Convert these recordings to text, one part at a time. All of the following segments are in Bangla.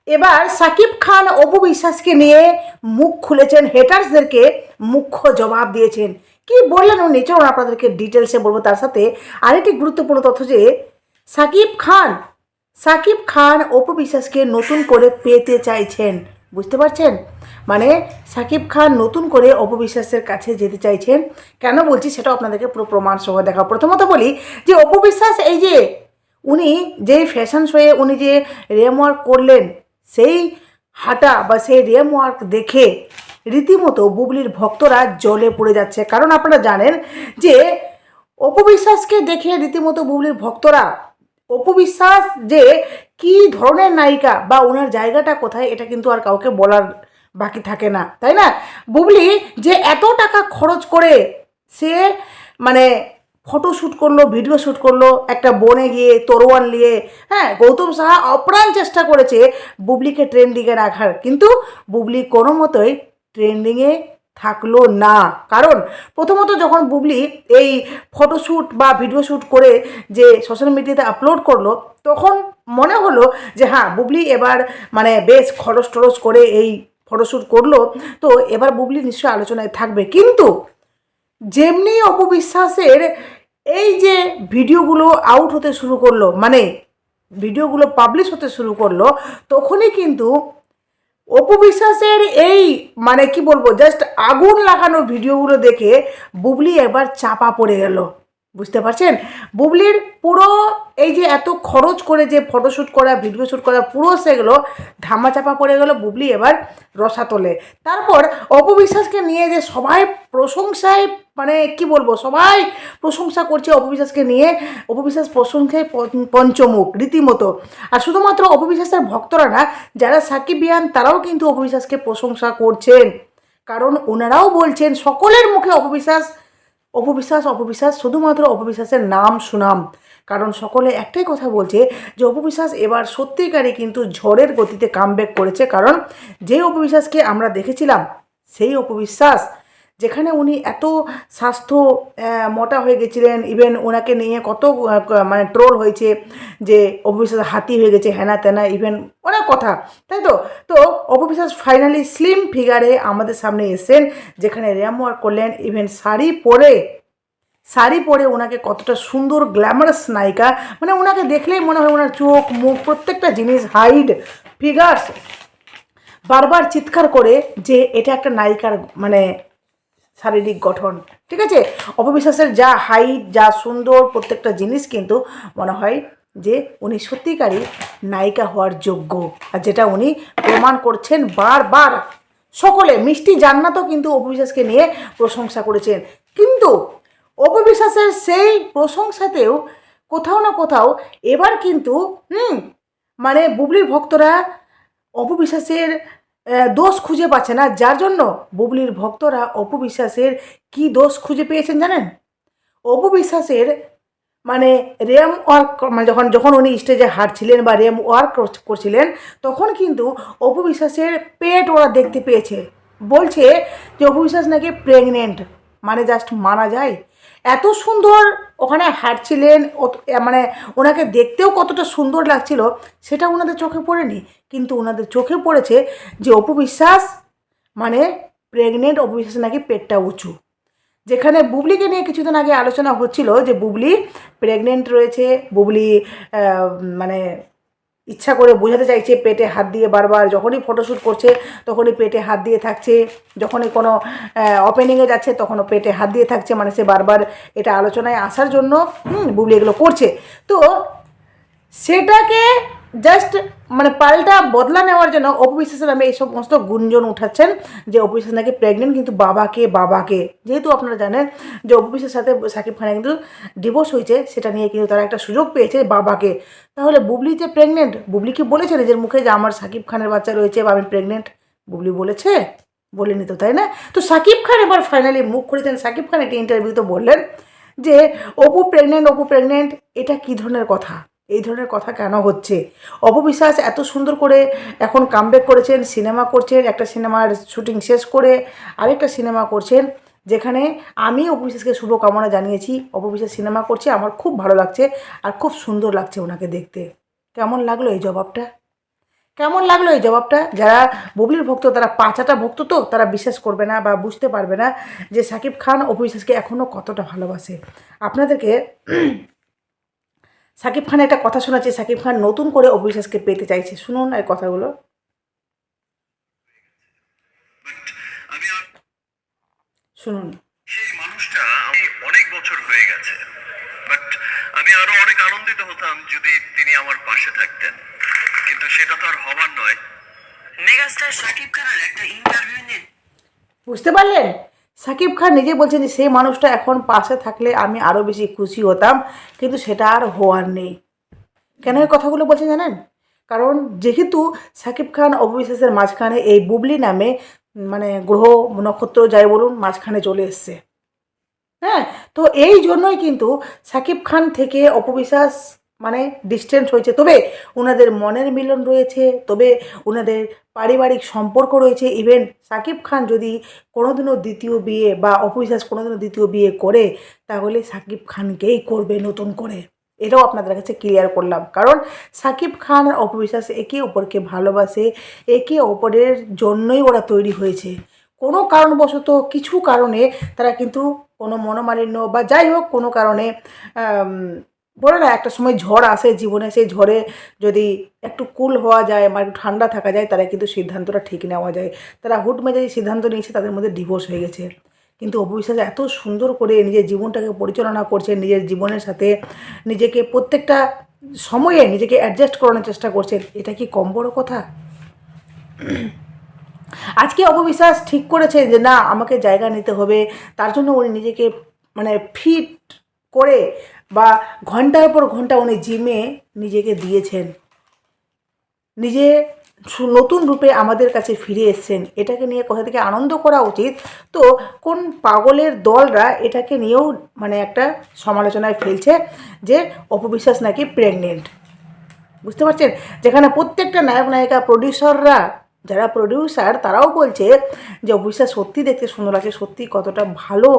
এবার সাকিব খান অপু বিশ্বাসকে নিয়ে মুখ খুলেছেন, হেটার্সদেরকে মুখ্য জবাব দিয়েছেন। কি বললেন উনি, চলুন আপনাদেরকে ডিটেলসে বলবো। তার সাথে আরেকটি গুরুত্বপূর্ণ তথ্য যে সাকিব খান অপু বিশ্বাসকে নতুন করে পেতে চাইছেন। বুঝতে পারছেন? মানে সাকিব খান নতুন করে অপু বিশ্বাসের কাছে যেতে চাইছেন। কেন বলছি সেটাও আপনাদেরকে পুরো প্রমাণ সহ দেখা। প্রথমত বলি যে অপু বিশ্বাস এই যে উনি যেই ফ্যাশন শোয়ে উনি যে রেমওয়ার্ক করলেন, সেই হাঁটা বা সেই রেমওয়ার্ক দেখে রীতিমতো বুবলির ভক্তরা জ্বলে পড়ে যাচ্ছে। কারণ আপনারা জানেন যে অপু বিশ্বাসকে দেখে রীতিমতো বুবলির ভক্তরা, অপু বিশ্বাস যে কি ধরনের নায়িকা বা ওনার জায়গাটা কোথায় এটা কিন্তু আর কাউকে বলার বাকি থাকে না, তাই না? বুবলি যে এত টাকা খরচ করে সে মানে ফটো শ্যুট করলো, ভিডিও শ্যুট করলো, একটা বনে গিয়ে তরোয়াল নিয়ে, হ্যাঁ, গৌতম সাহা অপ্রাণ চেষ্টা করেছে বুবলিকে ট্রেন্ডিংয়ে রাখার, কিন্তু বুবলি কোনো মতোই ট্রেন্ডিংয়ে থাকলো না। কারণ প্রথমত যখন বুবলি এই ফটোশ্যুট বা ভিডিও শ্যুট করে যে সোশ্যাল মিডিয়াতে আপলোড করলো, তখন মনে হলো যে হ্যাঁ বুবলি এবার মানে বেশ খরচ টরচ করে এই ফটোশ্যুট করলো, তো এবার বুবলি নিশ্চয়ই আলোচনায় থাকবে। কিন্তু যেমনি অপু বিশ্বাসের এই যে ভিডিওগুলো আউট হতে শুরু করলো, মানে ভিডিওগুলো পাবলিশ হতে শুরু করলো, তখনই কিন্তু অপু বিশ্বাসের এই মানে কি বলবো জাস্ট আগুন লাগানো ভিডিওগুলো দেখে বুবলি এবার চাপা পড়ে গেল। বুঝতে পারছেন? বুবলির পুরো এই যে এত খরচ করে যে ফটোশ্যুট করা, ভিডিও শ্যুট করা, পুরো সেগুলো ধামাচাপা পড়ে গেল। বুবলি এবার রসাতলে। তারপর অপু বিশ্বাসকে নিয়ে যে সবাই প্রশংসায়, মানে কি বলবো, সবাই প্রশংসা করছে অপু বিশ্বাসকে নিয়ে। অপু বিশ্বাস প্রশংসায় পঞ্চমুখ রীতিমতো। আর শুধুমাত্র অপু বিশ্বাসের ভক্তরা না, যারা সাকিবিয়ান তারাও কিন্তু অপু বিশ্বাসকে প্রশংসা করছেন। কারণ ওনারাও বলছেন, সকলের মুখে অপবিশ্বাস, শুধুমাত্র অপবিশ্বাসের নাম সুনাম। কারণ সকলে একটাই কথা বলছে যে অপবিশ্বাস এবার সত্যিকারই কিন্তু ঝড়ের গতিতে কামব্যাক করেছে। কারণ যে অপবিশ্বাসকে আমরা দেখেছিলাম, সেই অপবিশ্বাস যেখানে উনি এত স্বাস্থ্য মোটা হয়ে গেছিলেন, ইভেন ওনাকে নিয়ে কত মানে ট্রোল হয়েছে যে অপবিশ্বাস হাতি হয়ে গেছে, হেনা তেনা, ইভেন অনেক কথা, তাই তো। তো অপবিশ্বাস ফাইনালি স্লিম ফিগারে আমাদের সামনে এসেছেন, যেখানে র্যাম ওয়ার্ক করলেন, ইভেন শাড়ি পরে ওনাকে কতটা সুন্দর গ্ল্যামারাস নায়িকা, মানে ওনাকে দেখলেই মনে হয় ওনার চোখ মুখ প্রত্যেকটা জিনিস, হাইট, ফিগার্স বারবার চিৎকার করে যে এটা একটা নায়িকার মানে শারীরিক গঠন। ঠিক আছে? অপবিশ্বাসের যা হাইট, যা সুন্দর প্রত্যেকটা জিনিস কিন্তু মনে হয় যে উনি সত্যিকারই নায়িকা হওয়ার যোগ্য, আর যেটা উনি প্রমাণ করছেন বারবার। সকলে, মিষ্টি জান্নাতও কিন্তু অপবিশ্বাসকে নিয়ে প্রশংসা করেছেন। কিন্তু অপবিশ্বাসের সেই প্রশংসাতেও কোথাও না কোথাও এবার কিন্তু মানে বুবলির ভক্তরা অপবিশ্বাসের দোষ খুঁজে পাচ্ছে না, যার জন্য বুবলির ভক্তরা অপবিশ্বাসের কি দোষ খুঁজে পেয়েছেন জানেন? অপবিশ্বাসের মানে র্যাম ওয়ার্ক, মানে যখন যখন উনি স্টেজে হাঁটছিলেন বা র্যাম ওয়ার্ক করছিলেন, তখন কিন্তু অপবিশ্বাসের পেট ওরা দেখতে পেয়েছে। বলছে যে অপবিশ্বাস নাকি প্রেগনেন্ট। মানে জাস্ট মানা যায়? এত সুন্দর ওখানে হাঁটছিলেন, মানে ওনাকে দেখতেও কতটা সুন্দর লাগছিল সেটা ওনাদের চোখে পড়েনি। কিন্তু ওনাদের চোখে পড়েছে যে অপবিশ্বাস মানে প্রেগনেন্ট, অপবিশ্বাস নাকি পেটটা উঁচু। যেখানে বুবলিকে নিয়ে কিছুদিন আগে আলোচনা হচ্ছিল যে বুবলি প্রেগনেন্ট রয়েছে, বুবলি মানে ইচ্ছা করে বোঝাতে চাইছে পেটে হাত দিয়ে, বারবার যখনই ফটোশ্যুট করছে তখনই পেটে হাত দিয়ে থাকছে, যখনই কোনো ওপেনিংয়ে যাচ্ছে তখনও পেটে হাত দিয়ে থাকছে, মানে সে বারবার এটা আলোচনায় আসার জন্য বুবলি এগুলো করছে। তো সেটাকে জাস্ট মানে পাল্টা বদলা নেওয়ার জন্য অপবিশ্বাসের নামে এই সমস্ত গুঞ্জন উঠাচ্ছেন যে অপবিশ্বাস নাকি প্রেগনেন্ট, কিন্তু বাবাকে যেহেতু আপনারা জানেন যে অপবিশ্বাসের সাথে সাকিব খানের কিন্তু ডিভোর্স হয়েছে, সেটা নিয়ে কিন্তু তারা একটা সুযোগ পেয়েছে বাবাকে। তাহলে বুবলি যে প্রেগনেন্ট, বুবলি কি বলেছে নিজের মুখে যে আমার সাকিব খানের বাচ্চা রয়েছে বা আমি প্রেগনেন্ট? বুবলি বলেছে? বলেনি তো, তাই না? তো সাকিব খান এবার ফাইনালি মুখ খুলেছেন। সাকিব খান একটি ইন্টারভিউতে বললেন যে অপু প্রেগনেন্ট, এটা কী ধরনের কথা? এই ধরনের কথা কেন হচ্ছে? অপবিশ্বাস এত সুন্দর করে এখন কামব্যাক করেছেন, সিনেমা করছেন, একটা সিনেমার শুটিং শেষ করে আরেকটা সিনেমা করছেন, যেখানে আমি অপবিশ্বাসকে শুভকামনা জানিয়েছি। অপবিশ্বাস সিনেমা করছে, আমার খুব ভালো লাগছে আর খুব সুন্দর লাগছে ওনাকে দেখতে। কেমন লাগলো এই জবাবটা? কেমন লাগলো এই জবাবটা? যারা বুবলির ভক্ত, তারা পাঁচাটা ভক্ত, তো তারা বিশ্বাস করবে না বা বুঝতে পারবে না যে শাকিব খান অপু বিশ্বাসকে এখনও কতটা ভালোবাসে। আপনাদেরকে শাকিব খান একটা কথা শোনাচ্ছে, শাকিব খান নতুন করে অপু বিশ্বাসকে পেতে চাইছে, শুনুন এই কথাগুলো, শুনুন। সেই মানুষটা আমি অনেক বছর হয়ে গেছে, বাট আমি আরো অনেক আনন্দিত হতাম যদি তিনি আমার পাশে থাকতেন, কিন্তু সেটা তো আর হবার নয়। মেগাস্টার শাকিব খানের একটা ইন্টারভিউ নিন। বুঝতে পারলেন? শাকিব খান নিজে বলছেন যে সেই মানুষটা এখন পাশে থাকলে আমি আরও বেশি খুশি হতাম, কিন্তু সেটা আর হওয়ার নেই। কেন এই কথাগুলো বলছেন জানেন? কারণ যেহেতু শাকিব খান অপু বিশ্বাসের মাঝখানে এই বুবলি নামে মানে গ্রহ নক্ষত্র যাই বলুন মাঝখানে চলে এসছে, হ্যাঁ, তো এই জন্যই কিন্তু শাকিব খান থেকে অপু বিশ্বাস মানে ডিস্টেন্স হয়েছে। তবে ওনাদের মনের মিলন রয়েছে, তবে ওনাদের পারিবারিক সম্পর্ক রয়েছে। ইভেন শাকিব খান যদি কোনোদিনও দ্বিতীয় বিয়ে বা অপু বিশ্বাস কোনোদিনও দ্বিতীয় বিয়ে করে, তাহলে শাকিব খানকেই করবে নতুন করে। এটাও আপনাদের কাছে ক্লিয়ার করলাম, কারণ শাকিব খান আর অপু বিশ্বাস একে অপরকে ভালোবাসে, একে অপরের জন্যই ওরা তৈরি হয়েছে। কোনো কারণবশত কিছু কারণে তারা কিন্তু কোনো মনোমালিন্য বা যাই হোক কোনো কারণে আম, বলে না একটা সময় ঝড় আসে জীবনে, সেই ঝড়ে যদি একটু কুল হওয়া যায় বা একটু ঠান্ডা থাকা যায়, তারা কিন্তু সিদ্ধান্তটা ঠিক নেওয়া যায়। তারা হুট মেজাজি সিদ্ধান্ত নিয়েছে, তাদের মধ্যে ডিভোর্স হয়ে গেছে। কিন্তু অপু বিশ্বাস এত সুন্দর করে নিজের জীবনটাকে পরিচালনা করছে, নিজের জীবনের সাথে নিজেকে প্রত্যেকটা সময়ে নিজেকে অ্যাডজাস্ট করানোর চেষ্টা করছেন। এটা কি কম বড় কথা? আজকে অপবিশ্বাস ঠিক করেছে যে না, আমাকে জায়গা নিতে হবে। তার জন্য উনি নিজেকে মানে ফিট করে বা ঘন্টার পর ঘন্টা উনি জিমে নিজেকে দিয়েছেন, নিজে নতুন রূপে আমাদের কাছে ফিরে এসছেন। এটাকে নিয়ে কোথা থেকে আনন্দ করা উচিত। তো কোন পাগলের দলরা এটাকে নিয়েও মানে একটা সমালোচনায় ফেলছে যে অপবিশ্বাস নাকি প্রেগনেন্ট। বুঝতে পারছেন? যেখানে প্রত্যেকটা নায়ক নায়িকা প্রডিউসাররা, যারা প্রডিউসার তারাও বলছে যে অবিশ্বাস সত্যি দেখতে সুন্দর লাগছে, সত্যি কতটা ভালো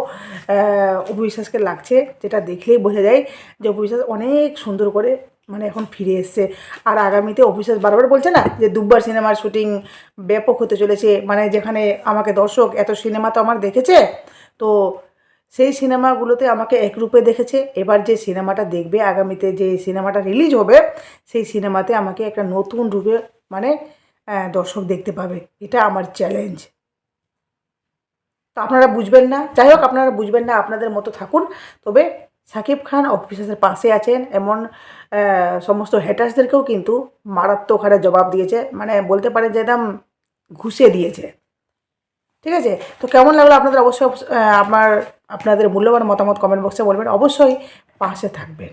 অবিশ্বাসকে লাগছে, যেটা দেখলেই বোঝা যায় যে অবিশ্বাস অনেক সুন্দর করে মানে এখন ফিরে এসছে। আর আগামীতে অবিশ্বাস বারবার বলছে না যে দুব্বার সিনেমার শুটিং ব্যাপক হতে চলেছে, মানে যেখানে আমাকে দর্শক এত সিনেমা তো আমার দেখেছে, তো সেই সিনেমাগুলোতে আমাকে একরূপে দেখেছে, এবার যে সিনেমাটা দেখবে আগামীতে যে সিনেমাটা রিলিজ হবে, সেই সিনেমাতে আমাকে একটা নতুন রূপে মানে দর্শক দেখতে পাবে। এটা আমার চ্যালেঞ্জ। তো আপনারা বুঝবেন না, যাই হোক আপনারা বুঝবেন না, আপনাদের মতো থাকুন। তবে শাকিব খান অফিসার্সের পাশে আছেন এমন সমস্ত হ্যাটার্সদেরকেও কিন্তু মারাত্মক হারে জবাব দিয়েছে, মানে বলতে পারেন যে একদম ঘুষে দিয়েছে। ঠিক আছে? তো কেমন লাগলো আপনাদের অবশ্যই আপনাদের মূল্যবান মতামত কমেন্ট বক্সে বলবেন, অবশ্যই পাশে থাকবেন।